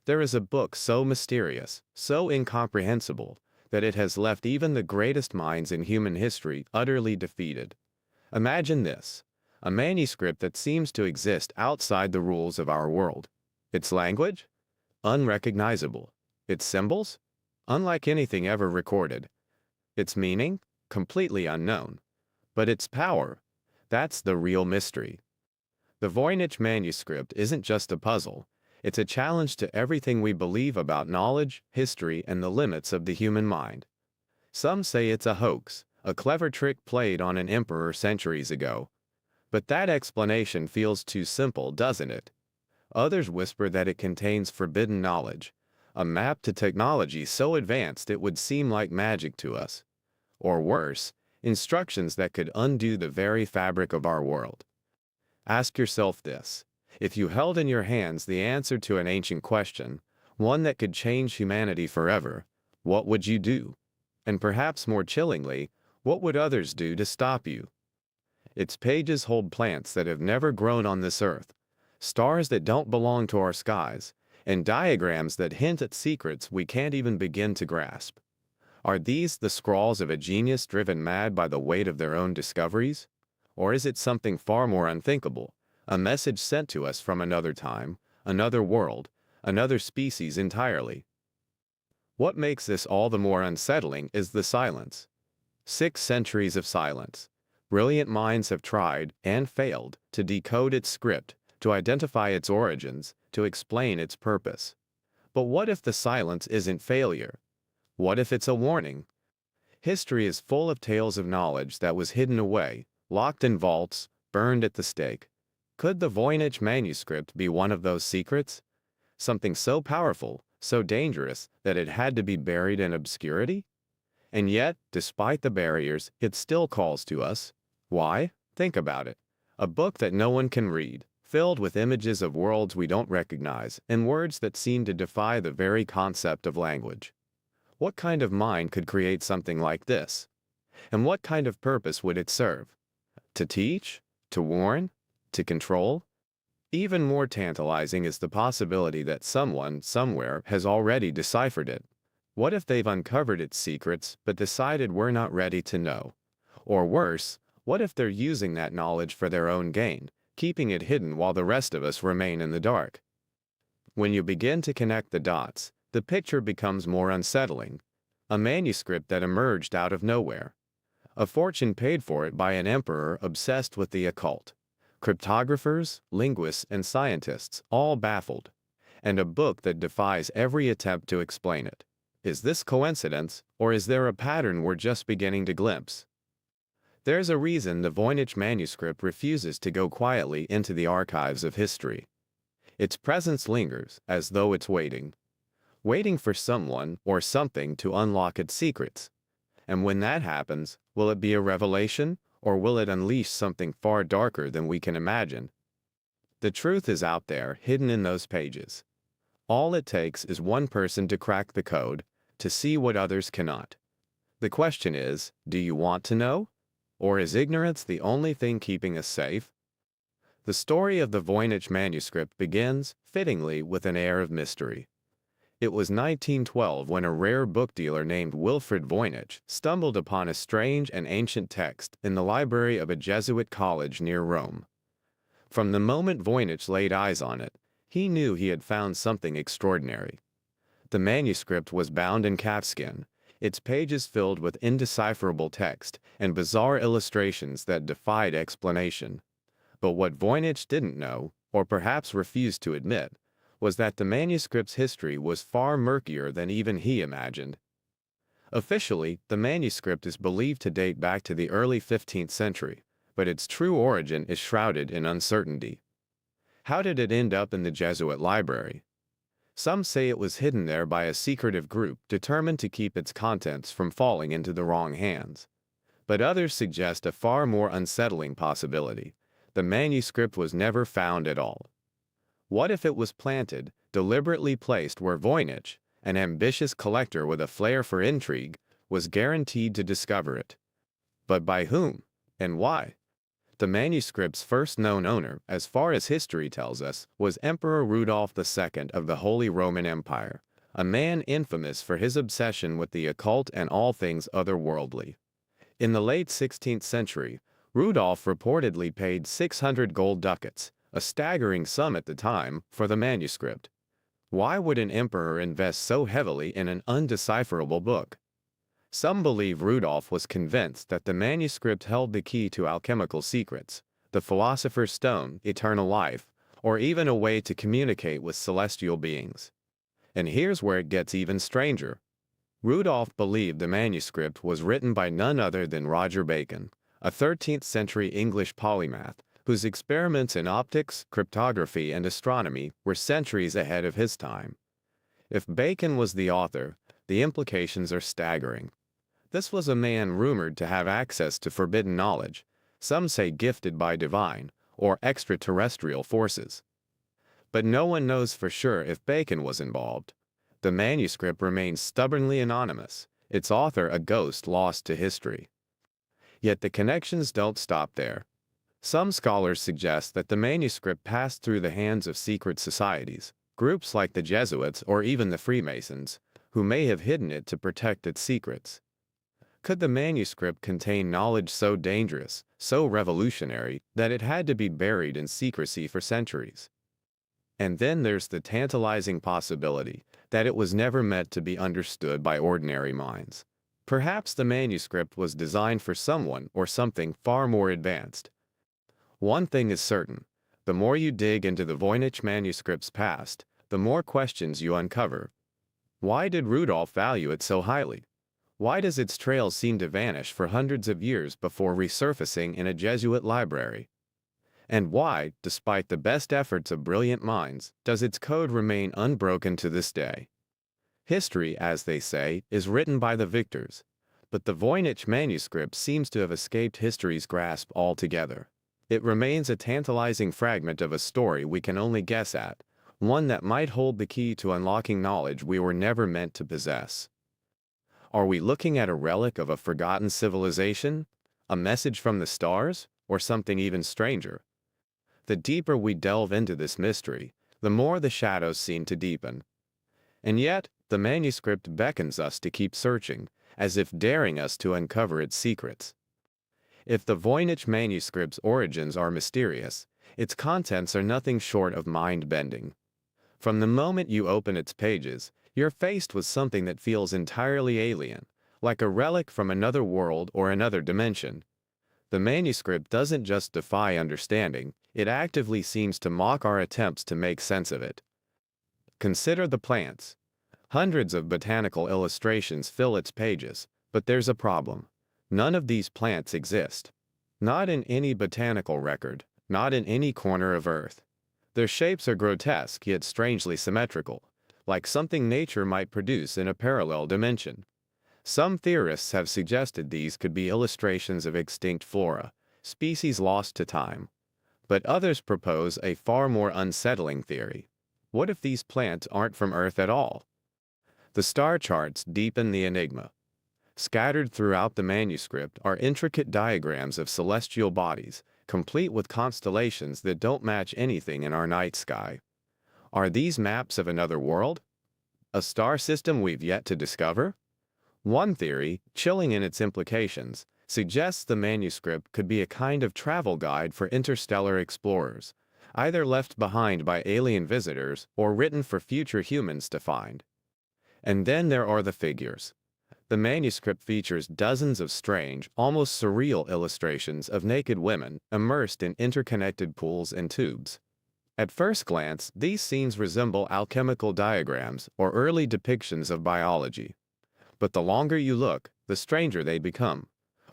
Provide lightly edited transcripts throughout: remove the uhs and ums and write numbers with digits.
There is a book so mysterious, so incomprehensible, that it has left even the greatest minds in human history utterly defeated. Imagine this: a manuscript that seems to exist outside the rules of our world. Its language? Unrecognizable. Its symbols? Unlike anything ever recorded. Its meaning? Completely unknown. But its power? That's the real mystery. The Voynich manuscript isn't just a puzzle. It's a challenge to everything we believe about knowledge, history, and the limits of the human mind. Some say it's a hoax, a clever trick played on an emperor centuries ago. But that explanation feels too simple, doesn't it? Others whisper that it contains forbidden knowledge, a map to technology so advanced it would seem like magic to us. Or worse, instructions that could undo the very fabric of our world. Ask yourself this: if you held in your hands the answer to an ancient question, one that could change humanity forever, what would you do? And perhaps more chillingly, what would others do to stop you? Its pages hold plants that have never grown on this earth, stars that don't belong to our skies, and diagrams that hint at secrets we can't even begin to grasp. Are these the scrawls of a genius driven mad by the weight of their own discoveries? Or is it something far more unthinkable, a message sent to us from another time, another world, another species entirely? What makes this all the more unsettling is the silence. 6 centuries of silence. Brilliant minds have tried, and failed, to decode its script, to identify its origins, to explain its purpose. But what if the silence isn't failure? What if it's a warning? History is full of tales of knowledge that was hidden away, locked in vaults, burned at the stake. Could the Voynich manuscript be one of those secrets? Something so powerful, so dangerous, that it had to be buried in obscurity? And yet, despite the barriers, it still calls to us. Why? Think about it. A book that no one can read, filled with images of worlds we don't recognize, and words that seem to defy the very concept of language. What kind of mind could create something like this? And what kind of purpose would it serve? To teach? To warn? To control? Even more tantalizing is the possibility that someone, somewhere, has already deciphered it. What if they've uncovered its secrets, but decided we're not ready to know? Or worse, what if they're using that knowledge for their own gain, keeping it hidden while the rest of us remain in the dark? When you begin to connect the dots, the picture becomes more unsettling. A manuscript that emerged out of nowhere. A fortune paid for it by an emperor obsessed with the occult. Cryptographers, linguists, and scientists, all baffled. And a book that defies every attempt to explain it. Is this coincidence, or is there a pattern we're just beginning to glimpse? There's a reason the Voynich manuscript refuses to go quietly into the archives of history. Its presence lingers, as though it's waiting. Waiting for someone or something to unlock its secrets. And when that happens, will it be a revelation, or will it unleash something far darker than we can imagine? The truth is out there, hidden in those pages. All it takes is one person to crack the code, to see what others cannot. The question is, do you want to know? Or is ignorance the only thing keeping us safe? The story of the Voynich manuscript begins, fittingly, with an air of mystery. It was 1912 when a rare book dealer named Wilfred Voynich stumbled upon a strange and ancient text in the library of a Jesuit college near Rome. From the moment Voynich laid eyes on it, he knew he had found something extraordinary. The manuscript was bound in calfskin, its pages filled with indecipherable text and bizarre illustrations that defied explanation. But what Voynich didn't know, or perhaps refused to admit, was that the manuscript's history was far murkier than even he imagined. Officially, the manuscript is believed to date back to the early 15th century, but its true origin is shrouded in uncertainty. How did it end up in the Jesuit library? Some say it was hidden there by a secretive group determined to keep its contents from falling into the wrong hands. But others suggest a far more unsettling possibility. The manuscript was never found at all. What if it was planted, deliberately placed where Voynich, an ambitious collector with a flair for intrigue, was guaranteed to discover it? But by whom? And why? The manuscript's first known owner, as far as history tells us, was Emperor Rudolph II of the Holy Roman Empire, a man infamous for his obsession with the occult and all things otherworldly. In the late 16th century, Rudolph reportedly paid 600 gold ducats, a staggering sum at the time, for the manuscript. Why would an emperor invest so heavily in an undecipherable book? Some believe Rudolph was convinced that the manuscript held the key to alchemical secrets, the philosopher's stone, eternal life, or even a way to communicate with celestial beings. And here's where it gets even stranger. Rudolph believed the manuscript was written by none other than Roger Bacon, a 13th century English polymath whose experiments in optics, cryptography, and astronomy were centuries ahead of his time. If Bacon was the author, the implications are staggering. This was a man rumored to have access to forbidden knowledge, some say gifted by divine or extraterrestrial forces. But no one knows for sure if Bacon was involved. The manuscript remains stubbornly anonymous, its author a ghost lost to history. Yet the connections don't stop there. Some scholars suggest that the manuscript passed through the hands of secret societies, groups like the Jesuits or even the Freemasons, who may have hidden it to protect its secrets. Could the manuscript contain knowledge so dangerous, so revolutionary, that it had to be buried in secrecy for centuries? And then there's the tantalizing possibility that it was never meant to be understood by ordinary minds. Perhaps the manuscript was designed for someone or something far more advanced. One thing is certain: the more you dig into the Voynich manuscript's past, the more questions you uncover. Why did Rudolph value it so highly? Why does its trail seem to vanish for hundreds of years before resurfacing in a Jesuit library? And why, despite the best efforts of brilliant minds, does its code remain unbroken to this day? History, as they say, is written by the victors, but the Voynich manuscript seems to have escaped history's grasp altogether. It remains a tantalizing fragment of a story we can only guess at, one that might hold the key to unlocking knowledge we were never meant to possess. Are we looking at a relic of a forgotten civilization, a message from the stars, or something even stranger? The deeper we delve into this mystery, the more the shadows seem to deepen. And yet, the manuscript beckons us to keep searching, as if daring us to uncover its secrets. If the Voynich manuscript's origins are mysterious, its contents are nothing short of mind-bending. From the moment you open its pages, you're faced with something that feels entirely alien, like a relic from another world or another dimension. The manuscript doesn't just defy understanding, it actively seems to mock our attempts to make sense of it. Consider the plants. Hundreds of botanical illustrations fill its pages, but there's a problem. None of these plants exist. Not in any botanical record, not in any corner of Earth. Their shapes are grotesque yet strangely symmetrical, like something nature might produce in a parallel dimension. Some theorists have suggested these could be illustrations of extinct flora, species lost to time. But others propose a far more unsettling theory. What if these plants aren't from Earth at all? The star charts deepen the enigma. Scattered throughout the manuscript are intricate diagrams of celestial bodies, complete with constellations that don't match anything in our night sky. Are these maps of another world? A star system we've yet to discover? One theory, chilling in its implications, suggests the manuscript could be a kind of travel guide for interstellar explorers, either left behind by alien visitors or written for future humans to find. And then there are the figures. The manuscript features dozens of strange, almost surreal illustrations of naked women immersed in interconnected pools and tubes. At first glance, these scenes resemble alchemical diagrams or early depictions of biology. But the longer you look, the stranger they become.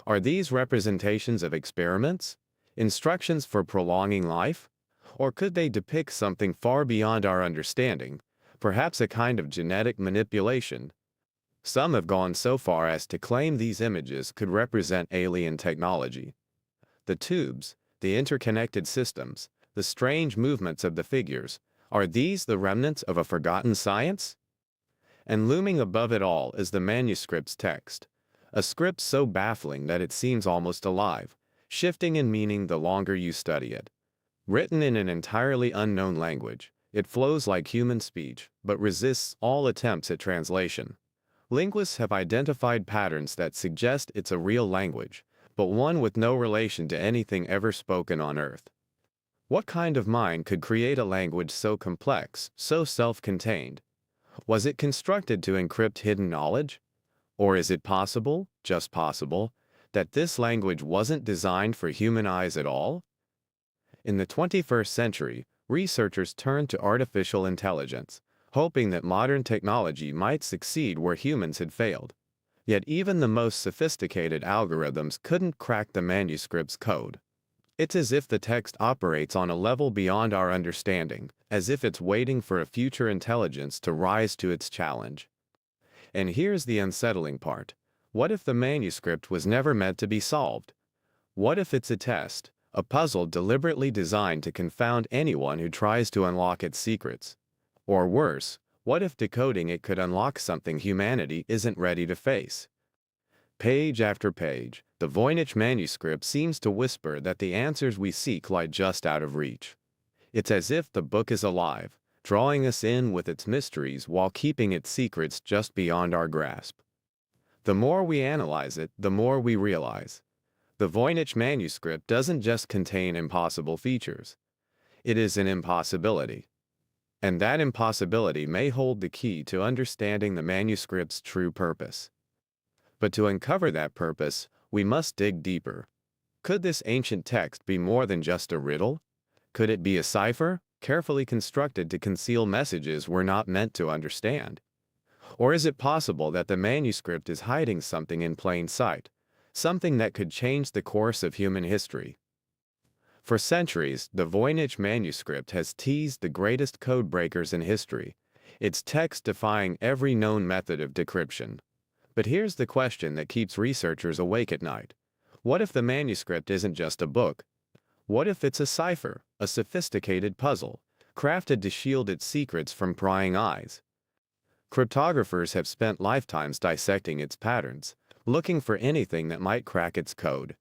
Are these representations of experiments? Instructions for prolonging life? Or could they depict something far beyond our understanding, perhaps a kind of genetic manipulation? Some have gone so far as to claim these images could represent alien technology. The tubes, the interconnected systems, the strange movements of the figures, are these the remnants of a forgotten science? And looming above it all is the manuscript's text, a script so baffling that it seems almost alive, shifting in meaning the longer you study it. Written in an entirely unknown language, it flows like human speech, but resists all attempts at translation. Linguists have identified patterns that suggest it's a real language, but one with no relation to anything ever spoken on Earth. What kind of mind could create a language so complex, so self-contained? Was it constructed to encrypt hidden knowledge? Or is it possible, just possible, that this language wasn't designed for human eyes at all? In the 21st century, researchers turned to artificial intelligence, hoping that modern technology might succeed where humans had failed. Yet even the most sophisticated algorithms couldn't crack the manuscript's code. It's as if the text operates on a level beyond our understanding, as if it's waiting for a future intelligence to rise to its challenge. And here's the unsettling part. What if the manuscript was never meant to be solved? What if it's a test, a puzzle deliberately designed to confound anyone who tries to unlock its secrets? Or worse, what if decoding it could unlock something humanity isn't ready to face? Page after page, the Voynich manuscript seems to whisper that the answers we seek lie just out of reach. It's as if the book is alive, drawing us in with its mysteries while keeping its secrets just beyond our grasp. The more we analyze it, the more we realize. The Voynich manuscript doesn't just contain impossible features. It is an impossibility. And that impossibility may hold the key to understanding the manuscript's true purpose. But to uncover that purpose, we must dig deeper. Could this ancient text be more than just a riddle? Could it be a cipher, carefully constructed to conceal messages we're not meant to understand? Or is it possible that the manuscript is hiding something in plain sight, something that could change the course of human history? For centuries, the Voynich manuscript has teased the greatest codebreakers in history, its text defying every known method of decryption. But here's the question that keeps researchers awake at night. What if the manuscript isn't just a book? What if it's a cipher, a sophisticated puzzle, crafted to shield its secrets from prying eyes? Cryptographers have spent lifetimes dissecting its patterns, looking for anything that might crack its code.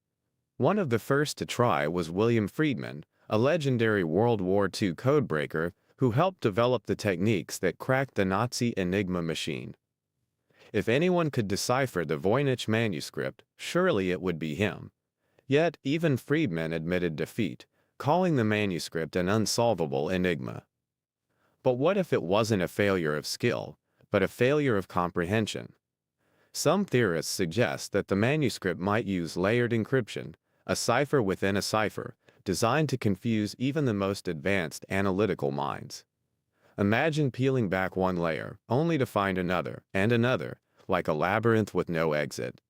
One of the first to try was William Friedman, a legendary World War II codebreaker who helped develop the techniques that cracked the Nazi Enigma machine. If anyone could decipher the Voynich manuscript, surely it would be him. Yet even Friedman admitted defeat, calling the manuscript an unsolvable enigma. But what if it wasn't a failure of skill, but a failure of comprehension? Some theorists suggest that the manuscript might use layered encryption, a cipher within a cipher, designed to confuse even the most advanced analytical minds. Imagine peeling back one layer, only to find another, and another, like a labyrinth with no exit.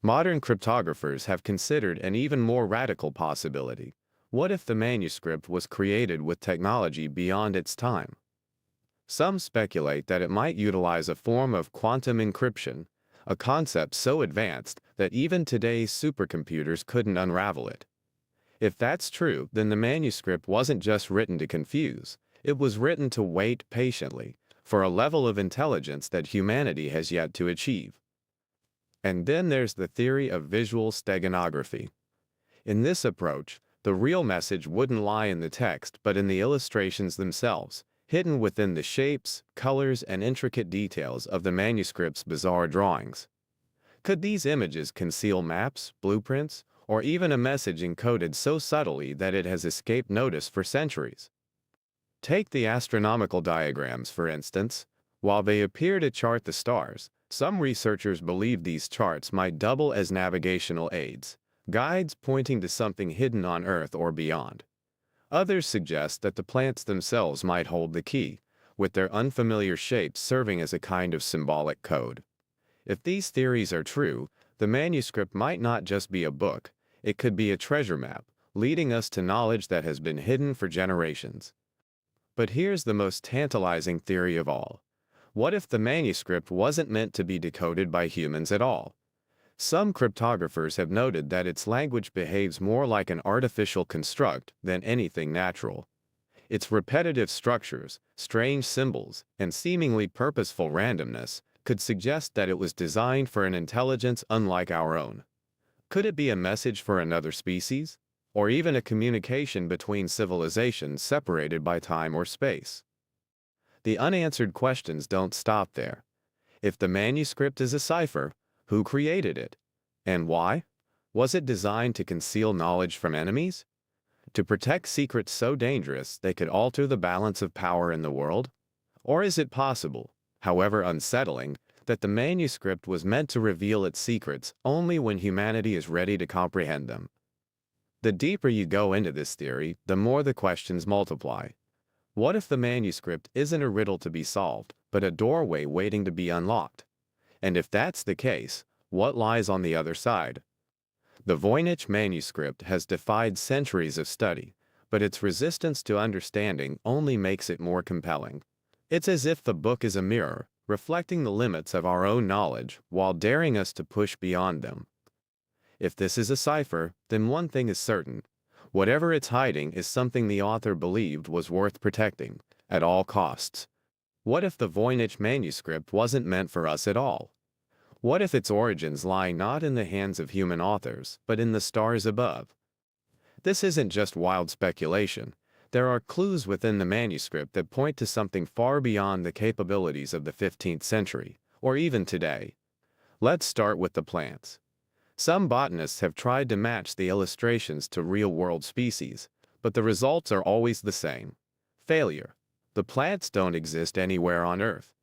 Modern cryptographers have considered an even more radical possibility. What if the manuscript was created with technology beyond its time? Some speculate that it might utilize a form of quantum encryption, a concept so advanced that even today's supercomputers couldn't unravel it. If that's true, then the manuscript wasn't just written to confuse, it was written to wait patiently for a level of intelligence that humanity has yet to achieve. And then there's the theory of visual steganography. In this approach, the real message wouldn't lie in the text but in the illustrations themselves, hidden within the shapes, colors, and intricate details of the manuscript's bizarre drawings. Could these images conceal maps, blueprints, or even a message encoded so subtly that it has escaped notice for centuries? Take the astronomical diagrams, for instance. While they appear to chart the stars, some researchers believe these charts might double as navigational aids, guides pointing to something hidden on Earth or beyond. Others suggest that the plants themselves might hold the key, with their unfamiliar shapes serving as a kind of symbolic code. If these theories are true, the manuscript might not just be a book, it could be a treasure map, leading us to knowledge that has been hidden for generations. But here's the most tantalizing theory of all. What if the manuscript wasn't meant to be decoded by humans at all? Some cryptographers have noted that its language behaves more like an artificial construct than anything natural. Its repetitive structures, strange symbols, and seemingly purposeful randomness could suggest that it was designed for an intelligence unlike our own. Could it be a message for another species? Or even a communication between civilizations separated by time or space? The unanswered questions don't stop there. If the manuscript is a cipher, who created it? And why? Was it designed to conceal knowledge from enemies? To protect secrets so dangerous they could alter the balance of power in the world? Or is it possible, however unsettling, that the manuscript was meant to reveal its secrets only when humanity is ready to comprehend them? The deeper you go into this theory, the more the questions multiply. What if the manuscript isn't a riddle to be solved, but a doorway waiting to be unlocked? And if that's the case, what lies on the other side? The Voynich manuscript has defied centuries of study, but its resistance to understanding only makes it more compelling. It's as if the book is a mirror, reflecting the limits of our own knowledge while daring us to push beyond them. If this is a cipher, then one thing is certain. Whatever it's hiding is something the author believed was worth protecting, at all costs. What if the Voynich manuscript wasn't meant for us at all? What if its origins lie not in the hands of human authors, but in the stars above? This isn't just wild speculation. There are clues within the manuscript that point to something far beyond the capabilities of the 15th century, or even today. Let's start with the plants. Some botanists have tried to match the illustrations to real-world species, but the results are always the same. Failure. The plants don't exist anywhere on Earth.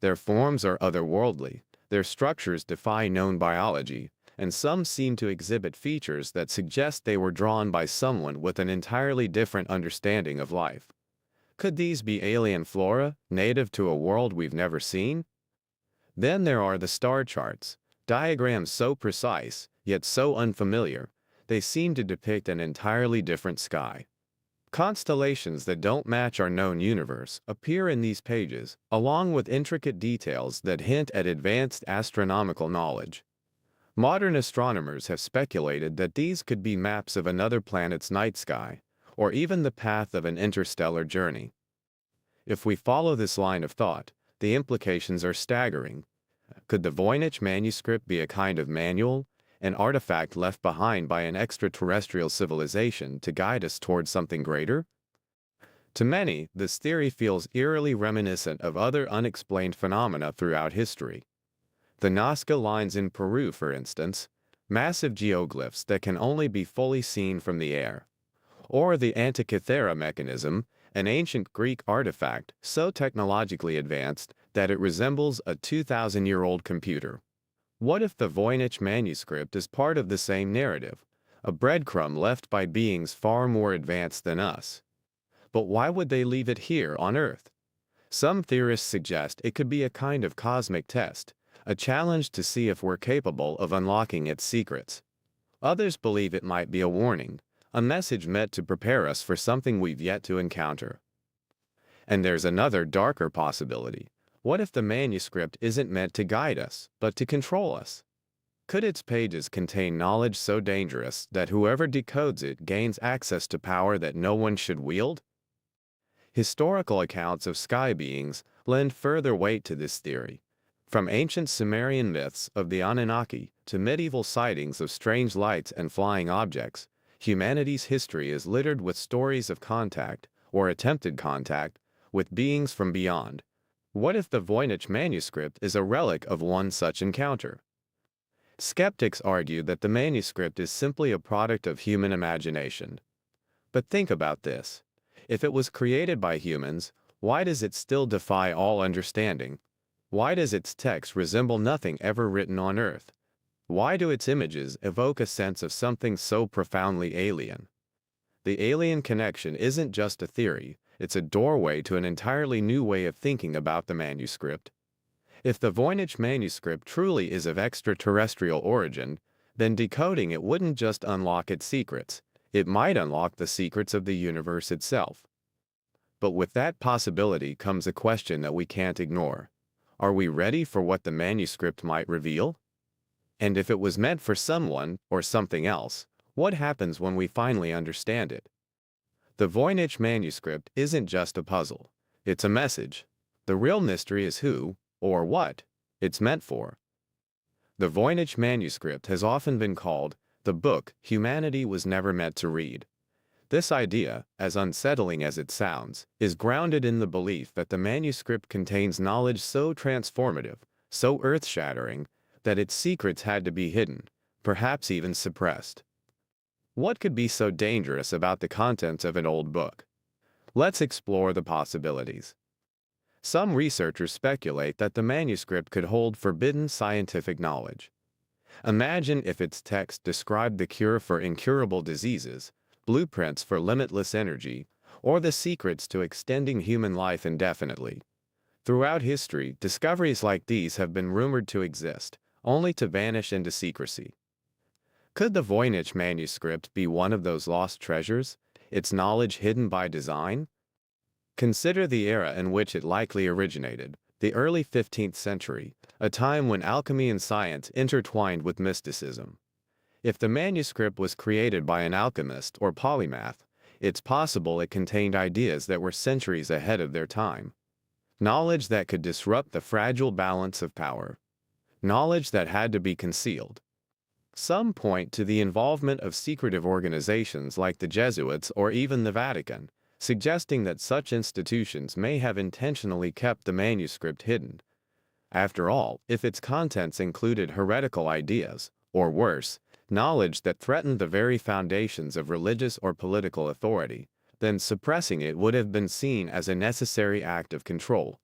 Their forms are otherworldly, their structures defy known biology, and some seem to exhibit features that suggest they were drawn by someone with an entirely different understanding of life. Could these be alien flora, native to a world we've never seen? Then there are the star charts, diagrams so precise, yet so unfamiliar, they seem to depict an entirely different sky. Constellations that don't match our known universe appear in these pages, along with intricate details that hint at advanced astronomical knowledge. Modern astronomers have speculated that these could be maps of another planet's night sky, or even the path of an interstellar journey. If we follow this line of thought, the implications are staggering. Could the Voynich manuscript be a kind of manual, an artifact left behind by an extraterrestrial civilization to guide us towards something greater? To many, this theory feels eerily reminiscent of other unexplained phenomena throughout history. The Nazca lines in Peru, for instance, massive geoglyphs that can only be fully seen from the air. Or the Antikythera mechanism, an ancient Greek artifact so technologically advanced that it resembles a 2,000-year-old computer. What if the Voynich manuscript is part of the same narrative, a breadcrumb left by beings far more advanced than us? But why would they leave it here on Earth? Some theorists suggest it could be a kind of cosmic test, a challenge to see if we're capable of unlocking its secrets. Others believe it might be a warning, a message meant to prepare us for something we've yet to encounter. And there's another darker possibility. What if the manuscript isn't meant to guide us, but to control us? Could its pages contain knowledge so dangerous that whoever decodes it gains access to power that no one should wield? Historical accounts of sky beings lend further weight to this theory. From ancient Sumerian myths of the Anunnaki to medieval sightings of strange lights and flying objects, humanity's history is littered with stories of contact, or attempted contact, with beings from beyond. What if the Voynich manuscript is a relic of one such encounter? Skeptics argue that the manuscript is simply a product of human imagination. But think about this. If it was created by humans, why does it still defy all understanding? Why does its text resemble nothing ever written on Earth? Why do its images evoke a sense of something so profoundly alien? The alien connection isn't just a theory, it's a doorway to an entirely new way of thinking about the manuscript. If the Voynich manuscript truly is of extraterrestrial origin, then decoding it wouldn't just unlock its secrets, it might unlock the secrets of the universe itself. But with that possibility comes a question that we can't ignore. Are we ready for what the manuscript might reveal? And if it was meant for someone or something else, what happens when we finally understand it? The Voynich manuscript isn't just a puzzle, it's a message. The real mystery is who, or what, it's meant for. The Voynich manuscript has often been called the book humanity was never meant to read. This idea, as unsettling as it sounds, is grounded in the belief that the manuscript contains knowledge so transformative, so earth-shattering, that its secrets had to be hidden, perhaps even suppressed. What could be so dangerous about the contents of an old book? Let's explore the possibilities. Some researchers speculate that the manuscript could hold forbidden scientific knowledge. Imagine if its text described the cure for incurable diseases, blueprints for limitless energy, or the secrets to extending human life indefinitely. Throughout history, discoveries like these have been rumored to exist, only to vanish into secrecy. Could the Voynich manuscript be one of those lost treasures, its knowledge hidden by design? Consider the era in which it likely originated, the early 15th century, a time when alchemy and science intertwined with mysticism. If the manuscript was created by an alchemist or polymath, it's possible it contained ideas that were centuries ahead of their time. Knowledge that could disrupt the fragile balance of power. Knowledge that had to be concealed. Some point to the involvement of secretive organizations like the Jesuits or even the Vatican, suggesting that such institutions may have intentionally kept the manuscript hidden. After all, if its contents included heretical ideas, or worse, knowledge that threatened the very foundations of religious or political authority, then suppressing it would have been seen as a necessary act of control.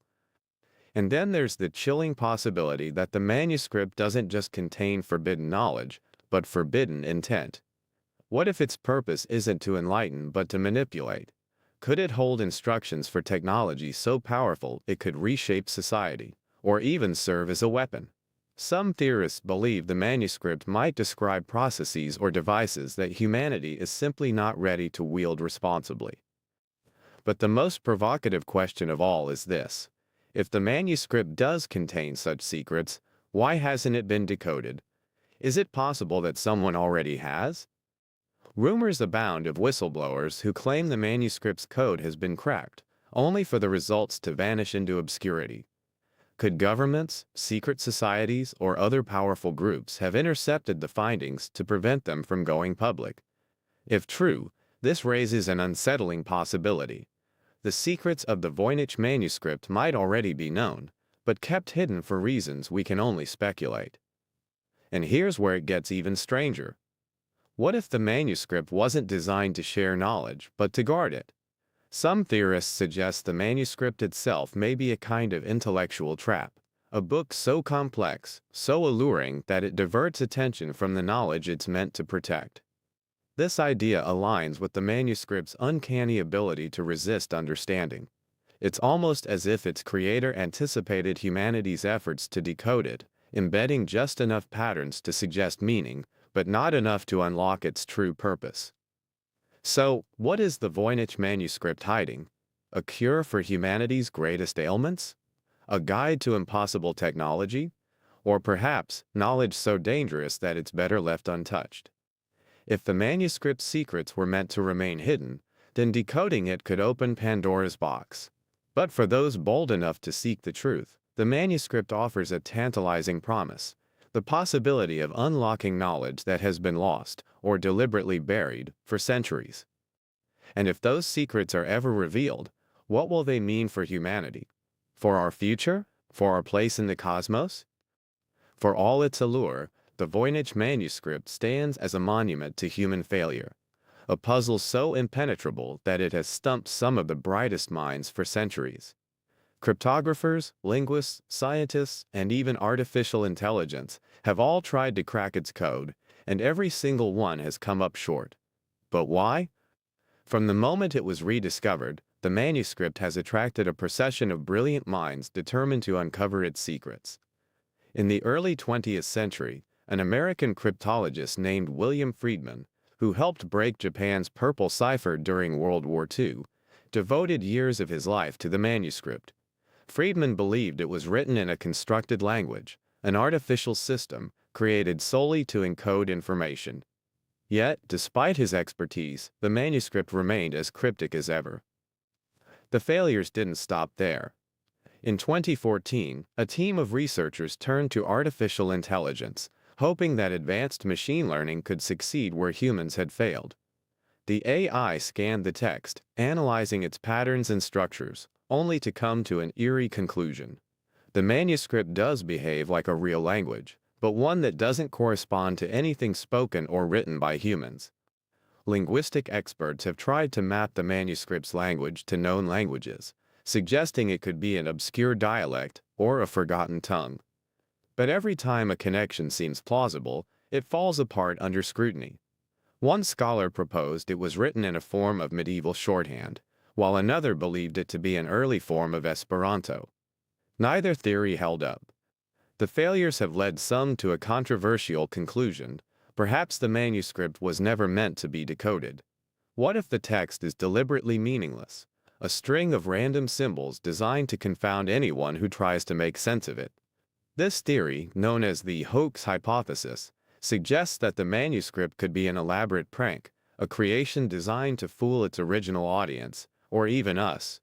And then there's the chilling possibility that the manuscript doesn't just contain forbidden knowledge, but forbidden intent. What if its purpose isn't to enlighten but to manipulate? Could it hold instructions for technology so powerful it could reshape society, or even serve as a weapon? Some theorists believe the manuscript might describe processes or devices that humanity is simply not ready to wield responsibly. But the most provocative question of all is this: if the manuscript does contain such secrets, why hasn't it been decoded? Is it possible that someone already has? Rumors abound of whistleblowers who claim the manuscript's code has been cracked, only for the results to vanish into obscurity. Could governments, secret societies, or other powerful groups have intercepted the findings to prevent them from going public? If true, this raises an unsettling possibility. The secrets of the Voynich manuscript might already be known, but kept hidden for reasons we can only speculate. And here's where it gets even stranger. What if the manuscript wasn't designed to share knowledge, but to guard it? Some theorists suggest the manuscript itself may be a kind of intellectual trap, a book so complex, so alluring that it diverts attention from the knowledge it's meant to protect. This idea aligns with the manuscript's uncanny ability to resist understanding. It's almost as if its creator anticipated humanity's efforts to decode it, embedding just enough patterns to suggest meaning, but not enough to unlock its true purpose. So, what is the Voynich manuscript hiding? A cure for humanity's greatest ailments? A guide to impossible technology? Or perhaps knowledge so dangerous that it's better left untouched? If the manuscript's secrets were meant to remain hidden, then decoding it could open Pandora's box. But for those bold enough to seek the truth, the manuscript offers a tantalizing promise: the possibility of unlocking knowledge that has been lost, or deliberately buried, for centuries. And if those secrets are ever revealed, what will they mean for humanity? For our future? For our place in the cosmos? For all its allure, the Voynich manuscript stands as a monument to human failure, a puzzle so impenetrable that it has stumped some of the brightest minds for centuries. Cryptographers, linguists, scientists, and even artificial intelligence have all tried to crack its code, and every single one has come up short. But why? From the moment it was rediscovered, the manuscript has attracted a procession of brilliant minds determined to uncover its secrets. In the early 20th century, an American cryptologist named William Friedman, who helped break Japan's purple cipher during World War II, devoted years of his life to the manuscript. Friedman believed it was written in a constructed language, an artificial system created solely to encode information. Yet, despite his expertise, the manuscript remained as cryptic as ever. The failures didn't stop there. In 2014, a team of researchers turned to artificial intelligence, hoping that advanced machine learning could succeed where humans had failed. The AI scanned the text, analyzing its patterns and structures, only to come to an eerie conclusion. The manuscript does behave like a real language, but one that doesn't correspond to anything spoken or written by humans. Linguistic experts have tried to map the manuscript's language to known languages, suggesting it could be an obscure dialect or a forgotten tongue. But every time a connection seems plausible, it falls apart under scrutiny. One scholar proposed it was written in a form of medieval shorthand, while another believed it to be an early form of Esperanto. Neither theory held up. The failures have led some to a controversial conclusion. Perhaps the manuscript was never meant to be decoded. What if the text is deliberately meaningless, a string of random symbols designed to confound anyone who tries to make sense of it? This theory, known as the hoax hypothesis, suggests that the manuscript could be an elaborate prank, a creation designed to fool its original audience, or even us.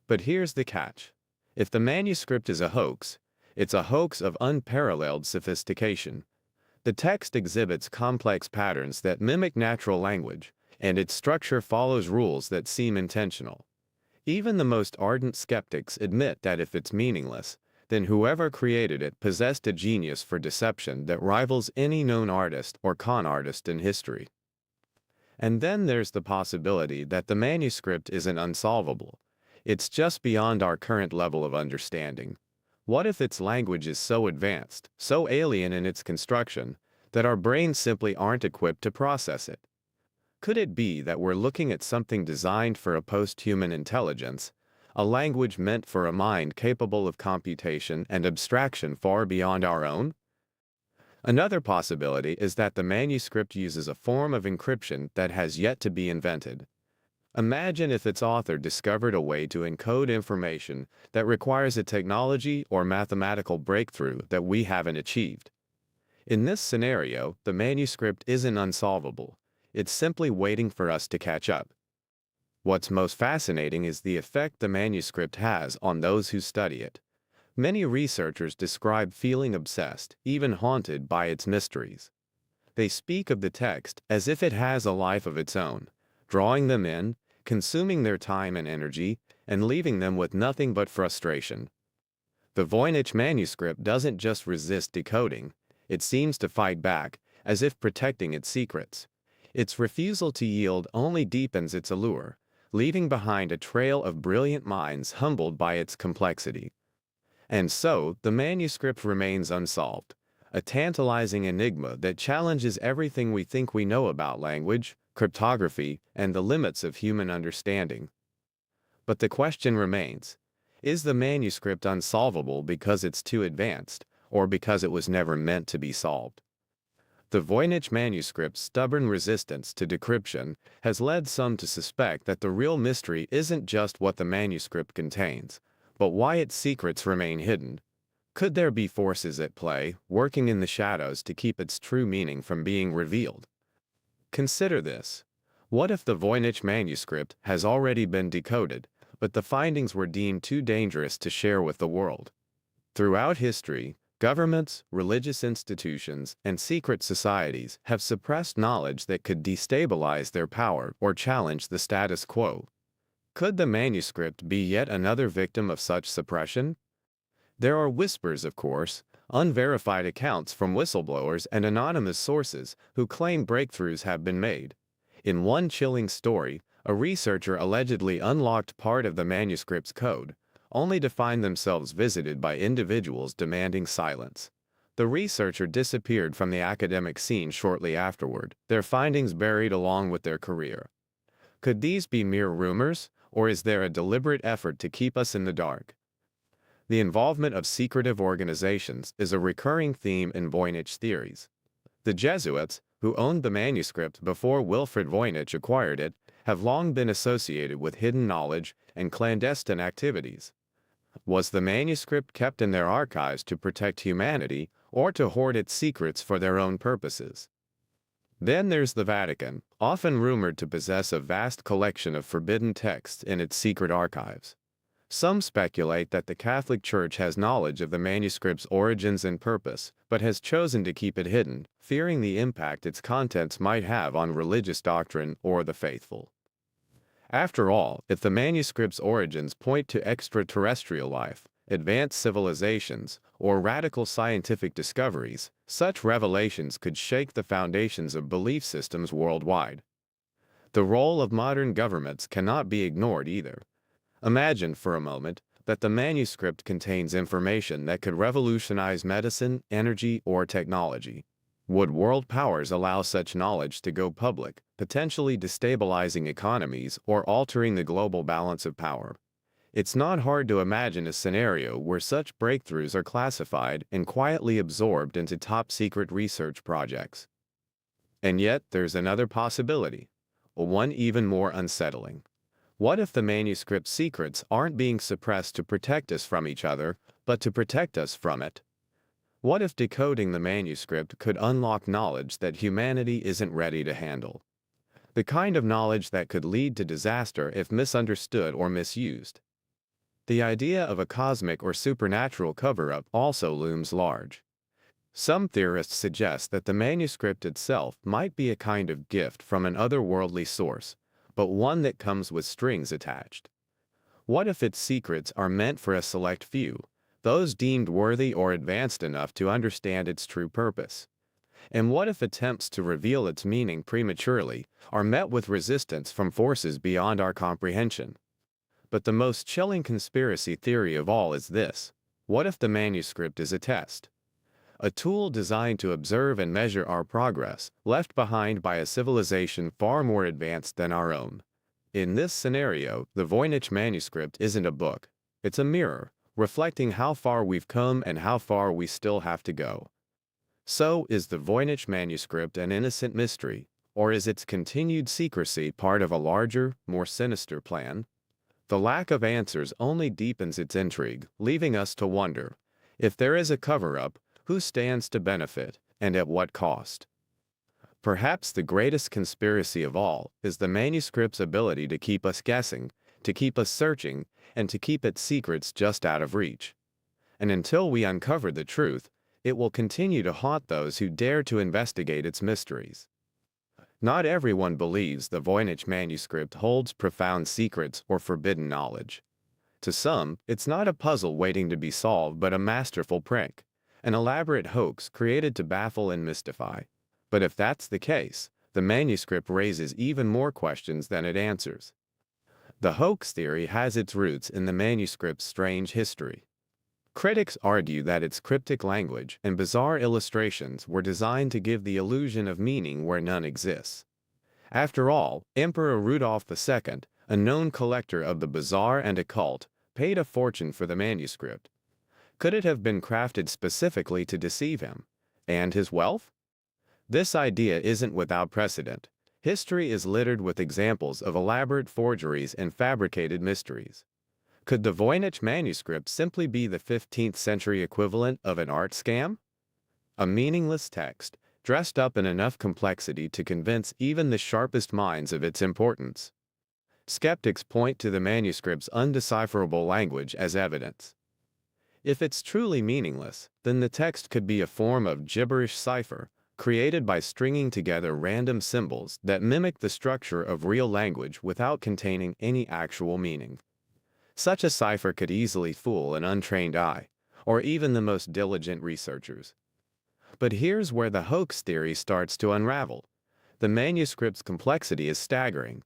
But here's the catch. If the manuscript is a hoax, it's a hoax of unparalleled sophistication. The text exhibits complex patterns that mimic natural language, and its structure follows rules that seem intentional. Even the most ardent skeptics admit that if it's meaningless, then whoever created it possessed a genius for deception that rivals any known artist or con artist in history. And then there's the possibility that the manuscript isn't unsolvable. It's just beyond our current level of understanding. What if its language is so advanced, so alien in its construction, that our brains simply aren't equipped to process it? Could it be that we're looking at something designed for a post-human intelligence, a language meant for a mind capable of computation and abstraction far beyond our own? Another possibility is that the manuscript uses a form of encryption that has yet to be invented. Imagine if its author discovered a way to encode information that requires a technology or mathematical breakthrough that we haven't achieved. In this scenario, the manuscript isn't unsolvable. It's simply waiting for us to catch up. What's most fascinating is the effect the manuscript has on those who study it. Many researchers describe feeling obsessed, even haunted by its mysteries. They speak of the text as if it has a life of its own, drawing them in, consuming their time and energy, and leaving them with nothing but frustration. The Voynich manuscript doesn't just resist decoding, it seems to fight back, as if protecting its secrets. Its refusal to yield only deepens its allure, leaving behind a trail of brilliant minds humbled by its complexity. And so, the manuscript remains unsolved, a tantalizing enigma that challenges everything we think we know about language, cryptography, and the limits of human understanding. But the question remains, is the manuscript unsolvable because it's too advanced, or because it was never meant to be solved? The Voynich manuscript's stubborn resistance to decryption has led some to suspect that the real mystery isn't just what the manuscript contains, but why its secrets remain hidden. Could there be forces at play, working in the shadows to keep its true meaning from being revealed? Consider this. What if the Voynich manuscript has already been decoded, but the findings were deemed too dangerous to share with the world? Throughout history, governments, religious institutions, and secret societies have suppressed knowledge that could destabilize their power or challenge the status quo. Could the manuscript be yet another victim of such suppression? There are whispers, of course, unverified accounts from whistleblowers and anonymous sources who claim breakthroughs have been made. In one chilling story, a researcher allegedly unlocked part of the manuscript's code, only to find themselves visited by individuals demanding silence. The researcher disappeared from the academic scene shortly afterward, their findings buried along with their career. Could these be mere rumors, or is there a deliberate effort to keep us in the dark? The involvement of secretive organizations is a recurring theme in Voynich's theories. The Jesuits, who owned the manuscript before Wilfrid Voynich acquired it, have long been associated with hidden knowledge and clandestine activities. Was the manuscript kept in their archives to protect humanity or to hoard its secrets for their own purposes? Then there's the Vatican, often rumored to possess a vast collection of forbidden texts in its secret archives. Some speculate that the Catholic Church has knowledge of the manuscript's origins and purpose, but has chosen to keep it hidden, fearing the impact its contents might have on religious doctrine or the faithful. After all, if the manuscript's origins point to extraterrestrial life, advanced civilizations, or radical scientific discoveries, such revelations could shake the foundations of belief systems worldwide. The role of modern governments cannot be ignored either. Imagine for a moment that the manuscript contains information that could revolutionize medicine, energy, or technology. Would world powers allow such knowledge to go public, potentially destabilizing economies or altering the global balance of power? It's not hard to imagine a scenario where such breakthroughs are classified and quietly absorbed into top-secret research projects. And yet, there's another possibility, one even more unsettling. What if the manuscript's secrets aren't being suppressed to protect us from each other, but to protect us from it? What if decoding the manuscript could unlock knowledge that humanity isn't ready to handle? The kind of knowledge that could lead to disaster if misunderstood or misused. The idea of a cosmic or supernatural cover-up also looms large. Some theorists suggest that the manuscript itself might be a kind of gift from an otherworldly source, but one that comes with strings attached. What if its secrets are meant for a select few, those deemed worthy or advanced enough to understand its true purpose? And what if attempts to reveal its meaning prematurely are met with resistance from forces beyond our comprehension? But the most chilling conspiracy theory of all is this: what if the manuscript is a test? A tool designed to observe and measure our progress, left behind by a civilization far more advanced than our own. In this scenario, the Voynich manuscript isn't a book. It's a mirror, reflecting how far we've come and how far we still have to go. So, is the Voynich manuscript an innocent mystery, or is its continued secrecy part of a larger, more sinister plan? The lack of answers only deepens its intrigue, leaving us to wonder, if there is a cover-up, who stands to benefit, and at what cost? Perhaps the greatest conspiracy of all is the manuscript's ability to keep us guessing, to keep us searching, and to keep its secrets just out of reach. And until we uncover the truth, it will continue to haunt those who dare to investigate its mysteries. Not everyone believes the Voynich manuscript holds profound secrets or forbidden knowledge. To some, it's not a puzzle waiting to be solved but a masterful prank, an elaborate hoax created to baffle and mystify. But if that's the case, the manuscript raises even more questions than it answers. The hoax theory has its roots in the manuscript's strange history. Critics argue that its cryptic language and bizarre illustrations were designed to give the illusion of meaning where none exists. After all, Emperor Rudolph II, a known collector of the bizarre and occult, paid a fortune for the manuscript. Could it have been crafted specifically to deceive him? And his wealth? This idea isn't without precedent. History is littered with examples of elaborate forgeries and fabricated mysteries. Could the Voynich manuscript simply be the 15th century equivalent of an art scam? A meaningless text, dressed up in enough complexity to convince even the sharpest minds of its importance. Skeptics point to the manuscript's undecipherable language as evidence. If it's truly meaningless, then the text could be a form of gibberish cipher, created by stringing together random symbols that mimic the structure of real language without containing any actual meaning. Such a cipher could easily fool an untrained eye, or even the most diligent researchers. But here's where the hoax theory starts to unravel. The manuscript's complexity is staggering.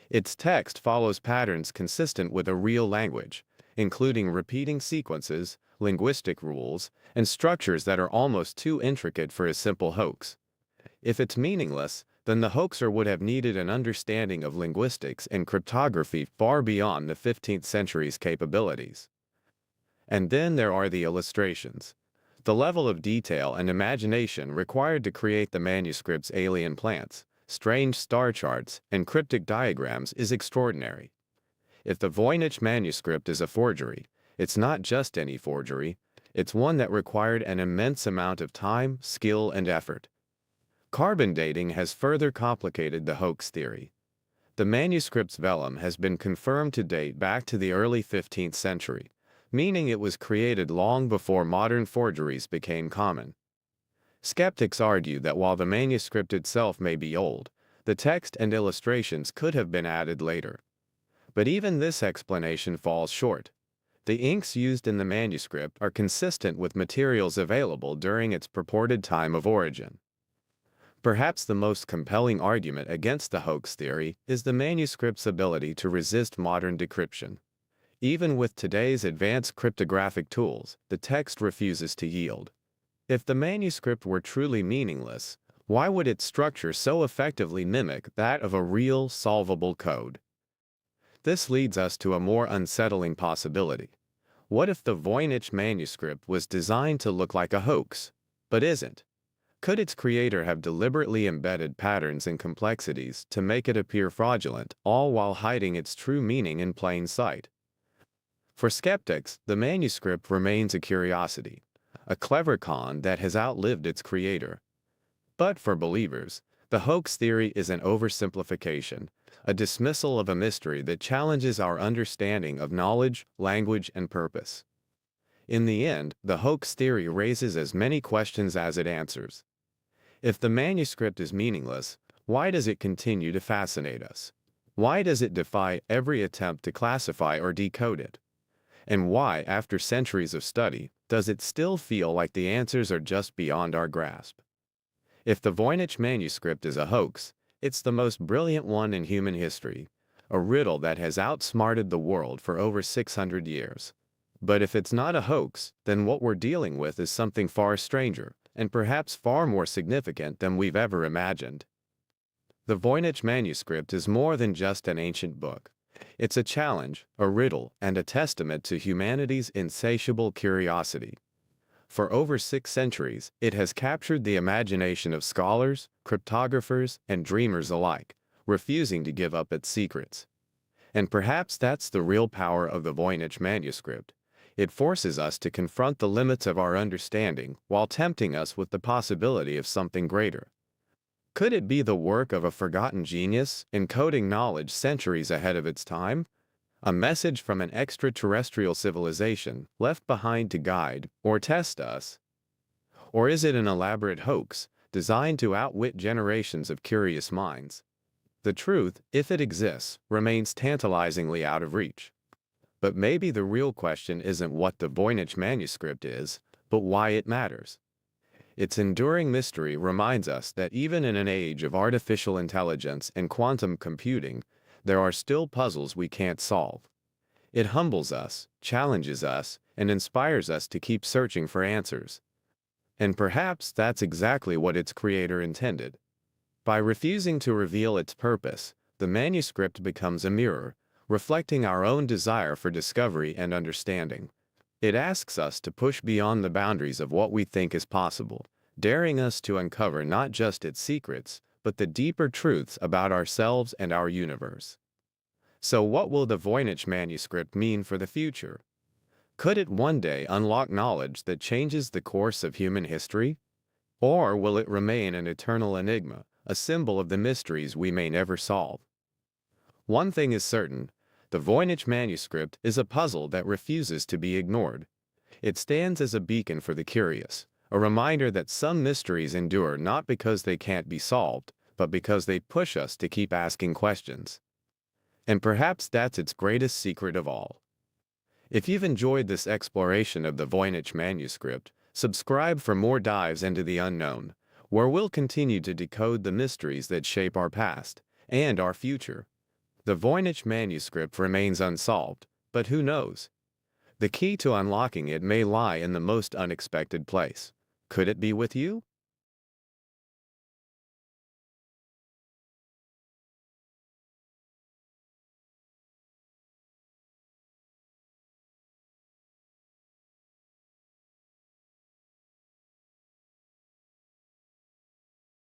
Its text follows patterns consistent with a real language, including repeating sequences, linguistic rules, and structures that are almost too intricate for a simple hoax. If it's meaningless, then the hoaxer would have needed an understanding of linguistics and cryptography far beyond the 15th century's capabilities. And then there are the illustrations. The level of detail and imagination required to create the manuscript's alien plants, strange star charts, and cryptic diagrams is extraordinary. If the Voynich manuscript is a forgery, it's not just any forgery, it's one that required an immense amount of time, skill, and effort. Carbon dating has further complicated the hoax theory. The manuscript's vellum has been confirmed to date back to the early 15th century, meaning it was created long before modern forgeries became common. Skeptics argue that while the manuscript itself may be old, the text and illustrations could have been added later. But even this explanation falls short. The inks used in the manuscript are consistent with materials available during its purported time of origin. Perhaps the most compelling argument against the hoax theory is the manuscript's ability to resist modern decryption. Even with today's advanced cryptographic tools, the text refuses to yield. If the manuscript were truly meaningless, why would its structure so effectively mimic that of a real, solvable code? This leads us to a more unsettling possibility. What if the Voynich manuscript was designed to look like a hoax, but isn't? Could its creator have deliberately embedded patterns and complexities to make it appear fraudulent, all while hiding its true meaning in plain sight? For skeptics, the manuscript remains a curiosity, a clever con that has outlived its creator. But for believers, the hoax theory is an oversimplification, a dismissal of a mystery that challenges our understanding of knowledge, language, and purpose. In the end, the hoax theory raises as many questions as it answers. If the manuscript is meaningless, why does it continue to fascinate us? Why does it defy every attempt to classify or decode it? And why, after centuries of study, does it still feel like the answers are just beyond our grasp? If the Voynich manuscript is a hoax, it's the most brilliant one in human history, a riddle that has outsmarted the world for over 600 years. But if it's not a hoax, then what we're dealing with is something far stranger, and perhaps far more significant than we've ever imagined. The Voynich manuscript is more than just an ancient book. It's a challenge, a riddle, and a testament to humanity's insatiable curiosity. For over 6 centuries, it has captured the imagination of scholars, cryptographers, and dreamers alike, refusing to give up its secrets. And perhaps that's the real power of the Voynich manuscript. It forces us to confront the limits of our understanding while tempting us with the possibility of something greater. Could it be the work of a forgotten genius, encoding knowledge centuries ahead of its time? A message from an extraterrestrial civilization left behind to guide or test us? Or is it an elaborate hoax designed to outwit generations of curious minds? The truth, if it exists, remains tantalizingly out of reach. But maybe the real question isn't what the Voynich manuscript is, but why it matters. Its enduring mystery reminds us that even in an age of artificial intelligence and quantum computing, there are still puzzles we can't solve. It humbles us, challenges us, and inspires us to keep searching for answers. And perhaps that's exactly what its creator intended. By refusing to reveal its purpose, the manuscript becomes a mirror, reflecting our own desire for discovery and understanding. It asks us to push beyond the boundaries of what we think is possible, daring us to uncover not just its secrets, but the deeper truths about ourselves and our universe. So what will the Voynich manuscript mean for the future? Could it one day unlock knowledge that changes the course of human history? Or will it remain an eternal enigma, a symbol of the mysteries we may never solve? One thing is certain. The Voynich manuscript is a puzzle that refuses to be ignored. It stands as a beacon for the curious, a reminder that some mysteries endure not because they can't be solved, but because they push us to keep asking questions. And perhaps that's its greatest secret of all. If you've enjoyed this exploration of the Voynich manuscript, subscribe for more dives into the unknown, where we'll continue to decode the mysteries that shape our past and our future. The Voynich manuscript remains unsolved, but who knows? The key to unlocking it may lie in the most unexpected place. Could it be with you?